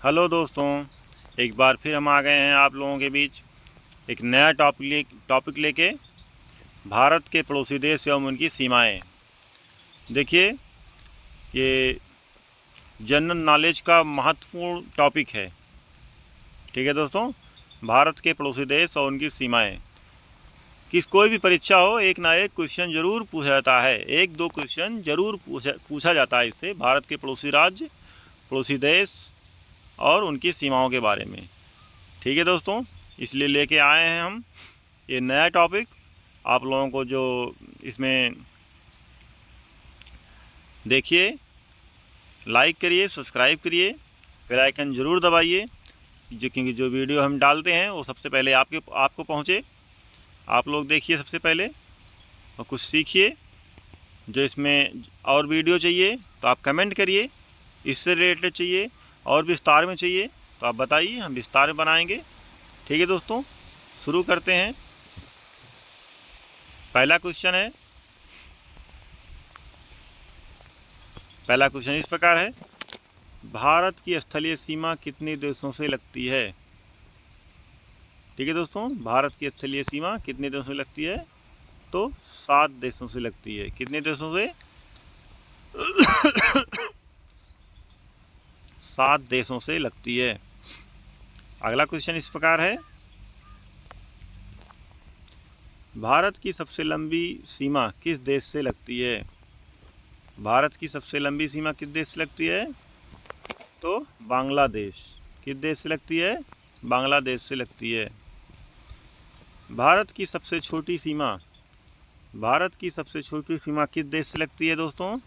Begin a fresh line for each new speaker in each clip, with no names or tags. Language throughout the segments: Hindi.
हेलो दोस्तों, एक बार फिर हम आ गए हैं आप लोगों के बीच एक नया टॉपिक लेके। भारत के पड़ोसी देश एवं उनकी सीमाएं। देखिए, ये जनरल नॉलेज का महत्वपूर्ण टॉपिक है। ठीक है दोस्तों, भारत के पड़ोसी देश और उनकी सीमाएं। कोई भी परीक्षा हो, एक ना एक क्वेश्चन जरूर पूछा जाता है, एक दो क्वेश्चन जरूर पूछा जाता है इससे, भारत के पड़ोसी राज्य, पड़ोसी देश और उनकी सीमाओं के बारे में। ठीक है दोस्तों, इसलिए लेके आए हैं हम ये नया टॉपिक आप लोगों को। जो इसमें देखिए, लाइक करिए, सब्सक्राइब करिए, बेल आइकन ज़रूर दबाइए, क्योंकि जो वीडियो हम डालते हैं वो सबसे पहले आपको पहुँचे। आप लोग देखिए सबसे पहले और कुछ सीखिए। जो इसमें और वीडियो चाहिए तो आप कमेंट करिए, इससे रिलेटेड चाहिए और विस्तार में चाहिए तो आप बताइए, हम विस्तार में बनाएंगे। ठीक है दोस्तों, शुरू करते हैं। पहला क्वेश्चन इस प्रकार है, भारत की स्थलीय सीमा कितने देशों से लगती है? ठीक है दोस्तों, भारत की स्थलीय सीमा कितने देशों से लगती है? तो 7 देशों से लगती है। कितने देशों से? 7 देशों से लगती है। अगला क्वेश्चन इस प्रकार है, भारत की सबसे लंबी सीमा किस देश से लगती है? भारत की सबसे लंबी सीमा किस देश से लगती है? तो बांग्लादेश। किस देश से लगती है? बांग्लादेश से लगती है। भारत की सबसे छोटी सीमा किस देश से लगती है दोस्तों?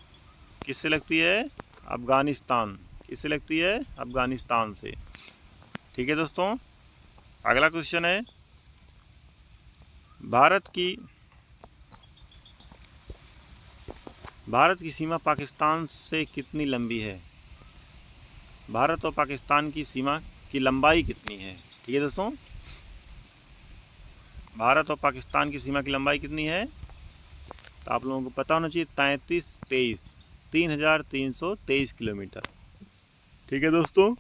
किससे लगती है? अफ़गानिस्तान। किससे लगती है? अफ़गानिस्तान से। ठीक है दोस्तों, अगला क्वेश्चन है, भारत की सीमा पाकिस्तान से कितनी लंबी है? भारत और पाकिस्तान की सीमा की लंबाई कितनी है? ठीक है दोस्तों, भारत और पाकिस्तान की सीमा की लंबाई कितनी है? तो आप लोगों को पता होना चाहिए, 3,323 किलोमीटर। ठीक है दोस्तों,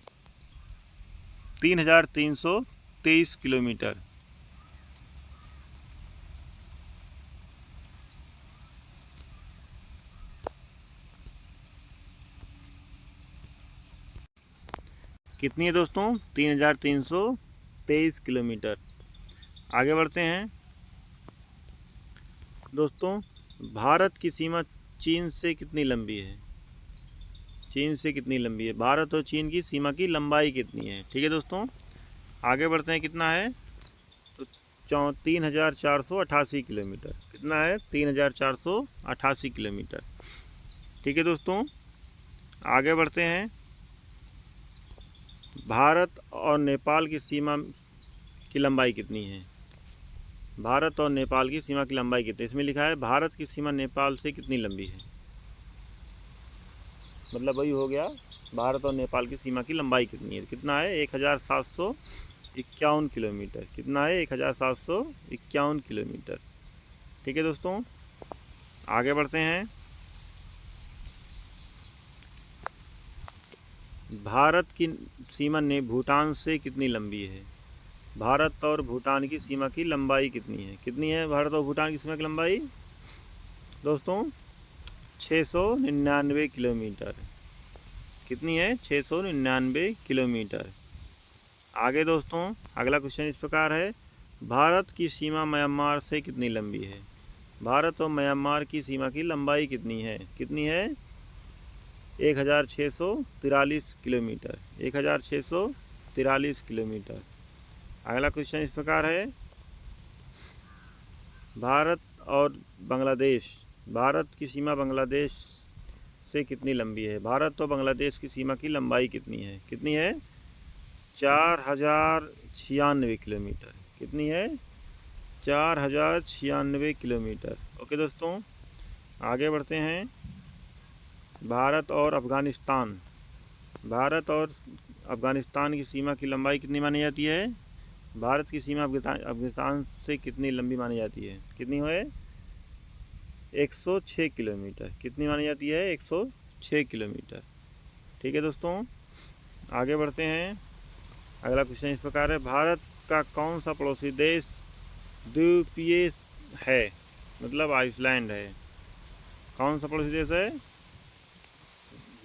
3,323 किलोमीटर। कितनी है दोस्तों? 3,323 किलोमीटर। आगे बढ़ते हैं दोस्तों, भारत की सीमा चीन से कितनी लंबी है? चीन से कितनी लंबी है? भारत और चीन की सीमा की लंबाई कितनी है? ठीक है दोस्तों, आगे बढ़ते हैं। कितना है? तो 3,488 किलोमीटर। कितना है? 3,488 किलोमीटर। ठीक है दोस्तों, आगे बढ़ते हैं। भारत और नेपाल की सीमा की लंबाई कितनी है? भारत और नेपाल की सीमा की लंबाई कितनी? इसमें लिखा है भारत की सीमा नेपाल से कितनी लंबी है, मतलब वही हो गया, भारत और नेपाल की सीमा की लंबाई कितनी है? कितना है? 1,751 किलोमीटर। कितना है? 1,751 किलोमीटर। ठीक है दोस्तों, आगे बढ़ते हैं। भारत की सीमा ने भूटान से कितनी लंबी है? भारत और भूटान की सीमा की लंबाई कितनी है? कितनी है भारत और भूटान की सीमा की लंबाई दोस्तों? 699 किलोमीटर। कितनी है? 699 किलोमीटर। आगे दोस्तों, अगला क्वेश्चन इस प्रकार है, भारत की सीमा म्यांमार से कितनी लंबी है? भारत और म्यांमार की सीमा की लंबाई कितनी है? कितनी है? 1,643 किलोमीटर। 1,643 किलोमीटर। अगला क्वेश्चन इस प्रकार है, भारत और बांग्लादेश, भारत की सीमा बांग्लादेश से कितनी लंबी है? भारत और बांग्लादेश की सीमा की लंबाई कितनी है? कितनी है? 4,096 किलोमीटर। कितनी है? 4,096 किलोमीटर। ओके दोस्तों, आगे बढ़ते हैं। भारत और अफ़गानिस्तान, भारत और अफ़गानिस्तान की सीमा की लंबाई कितनी मानी जाती है? भारत की सीमा अफ़गानिस्तान से कितनी लंबी मानी जाती है? कितनी है? 106 किलोमीटर। कितनी मानी जाती है? 106 किलोमीटर। ठीक है दोस्तों, आगे बढ़ते हैं। अगला क्वेश्चन इस प्रकार है, भारत का कौन सा पड़ोसी देश द्वीपीय है, मतलब आइसलैंड है। कौन सा पड़ोसी देश है?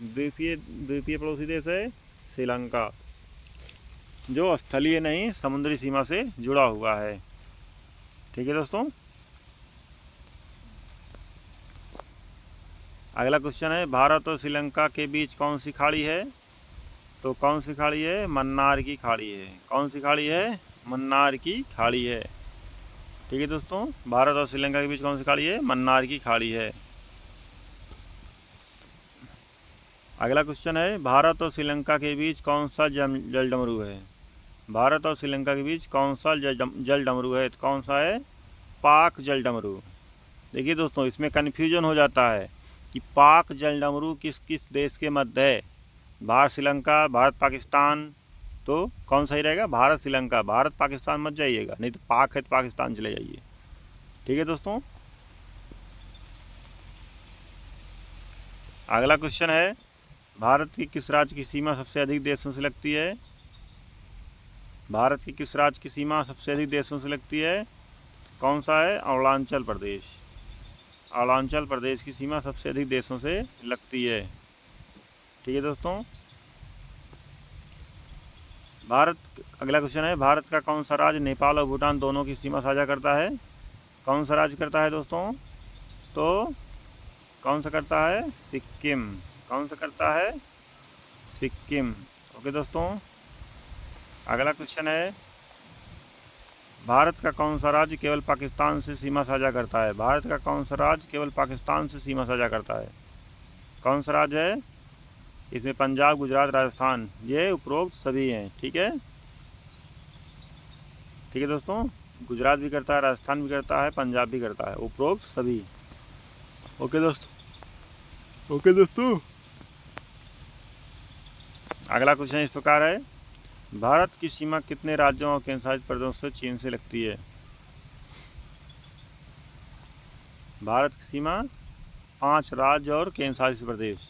द्वीपीय पड़ोसी देश है श्रीलंका, जो स्थलीय नहीं समुद्री सीमा से जुड़ा हुआ है। ठीक है दोस्तों। अगला क्वेश्चन है, भारत और श्रीलंका के बीच कौन सी खाड़ी है? तो कौन सी खाड़ी है? मन्नार की खाड़ी है। कौन सी खाड़ी है? मन्नार की खाड़ी है। ठीक है दोस्तों, भारत और श्रीलंका के बीच कौन सी खाड़ी है? मन्नार की खाड़ी है। अगला क्वेश्चन है, भारत और श्रीलंका के बीच कौन सा जल डमरू है? भारत और श्रीलंका के बीच कौन सा जल डमरू है? तो कौन सा है? पाक जल डमरू। देखिए दोस्तों, इसमें कन्फ्यूजन हो जाता है कि पाक जल डमरू किस किस देश के मध्य है। भारत श्रीलंका, भारत पाकिस्तान, तो कौन सही रहेगा? भारत श्रीलंका। भारत पाकिस्तान मत जाइएगा, नहीं तो पाक है तो पाकिस्तान चले जाइए। ठीक है दोस्तों। अगला क्वेश्चन है, भारत की किस राज्य की सीमा सबसे अधिक देशों से लगती है? भारत की किस राज्य की सीमा सबसे अधिक देशों से लगती है? कौन सा है? अरुणाचल प्रदेश। अरुणाचल प्रदेश की सीमा सबसे अधिक देशों से लगती है। ठीक है दोस्तों। अगला क्वेश्चन है, भारत का कौन सा राज्य नेपाल और भूटान दोनों की सीमा साझा करता है? कौन सा राज्य करता है दोस्तों? तो कौन सा करता है? सिक्किम। कौन सा करता है? सिक्किम। ओके दोस्तों। अगला क्वेश्चन है, भारत का कौन सा राज्य केवल पाकिस्तान से सीमा साझा करता है? भारत का कौन सा राज्य केवल पाकिस्तान से सीमा साझा करता है? कौन सा राज्य है? इसमें पंजाब, गुजरात, राजस्थान, ये उपरोक्त सभी हैं। ठीक है। ठीक है दोस्तों, गुजरात भी करता है, राजस्थान भी करता है, पंजाब भी करता है, उपरोक्त सभी। ओके दोस्तों। ओके दोस्तों। अगला क्वेश्चन इस प्रकार है, भारत की सीमा कितने राज्यों और केंद्रशासित प्रदेशों से चीन से लगती है? भारत की सीमा 5 राज्य और केंद्रशासित प्रदेश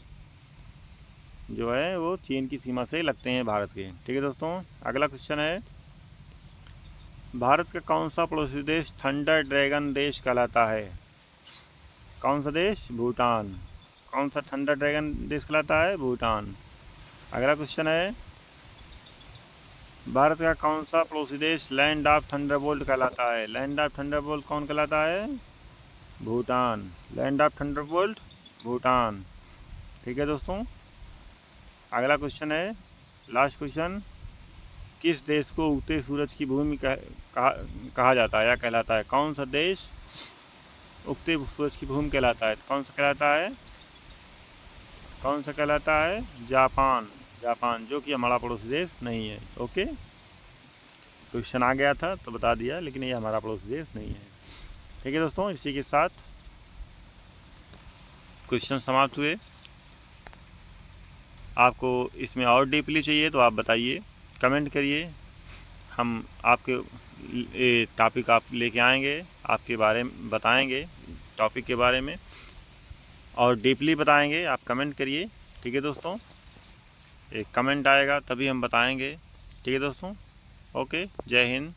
जो है वो चीन की सीमा से लगते हैं भारत के। ठीक है दोस्तों। अगला क्वेश्चन है, भारत का कौन सा पड़ोसी देश थंडर ड्रैगन देश कहलाता है? कौन सा देश? भूटान। कौन सा थंडर ड्रैगन देश कहलाता है? भूटान। अगला क्वेश्चन है, भारत का कौन सा पड़ोसी देश लैंड ऑफ थंडरबोल्ट कहलाता है? लैंड ऑफ थंडरबोल्ट कौन कहलाता है? Bhutan. Land of Thunderbolt Bhutan. ठीक है दोस्तों। अगला क्वेश्चन है, लास्ट क्वेश्चन, किस देश को उगते सूरज की भूमि कहा जाता है या कहलाता है? कौन सा देश उगते सूरज की भूमि कहलाता है? कौन सा कहलाता है? कौन सा कहलाता है? जापान। जापान, जो कि हमारा पड़ोसी देश नहीं है। ओके, क्वेश्चन आ गया था तो बता दिया, लेकिन ये हमारा पड़ोसी देश नहीं है। ठीक है दोस्तों, इसी के साथ क्वेश्चन समाप्त हुए। आपको इसमें और डीपली चाहिए तो आप बताइए, कमेंट करिए, हम आपके टॉपिक आप लेके आएंगे, आपके बारे में बताएंगे, टॉपिक के बारे में और डीपली बताएंगे। आप कमेंट करिए। ठीक है दोस्तों, एक कमेंट आएगा तभी हम बताएंगे। ठीक है दोस्तों। ओके, जय हिंद।